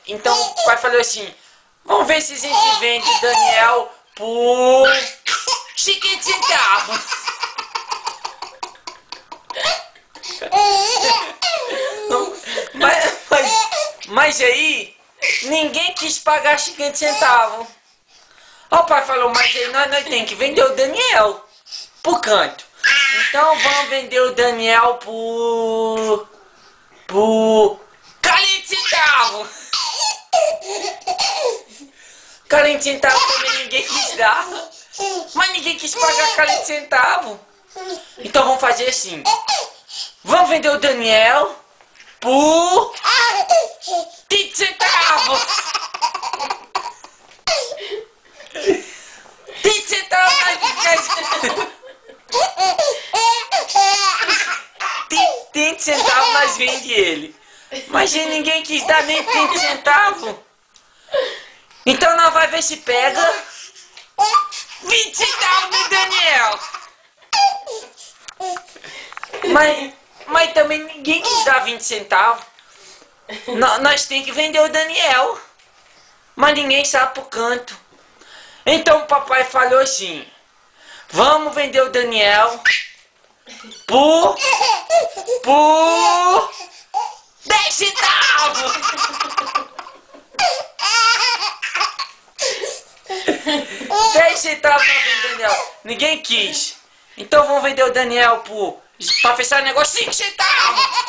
Então o pai falou assim, vamos ver se a gente vende o Daniel por 50 centavos. Mas aí, ninguém quis pagar 50 centavos. O pai falou, mas aí nós temos que vender o Daniel por canto. Então vamos vender o Daniel por 40 centavos. 40 centavos também ninguém quis dar. Mas ninguém quis pagar 40 centavos. Então vamos fazer assim. Vamos vender o Daniel por 30 centavos. 30 centavos mais 30 centavos nós vende ele. Mas ninguém quis dar nem 30 centavos. Então nós vai ver se pega 20 centavos do Daniel. Mas também ninguém quis dar 20 centavos. Nós tem que vender o Daniel. Mas ninguém sabe pro canto. Então o papai falou assim, vamos vender o Daniel por 10 centavos. 10 centavos pra vender o Daniel. Ninguém quis. Então vamos vender o Daniel pra fechar o negócio 5 centavos.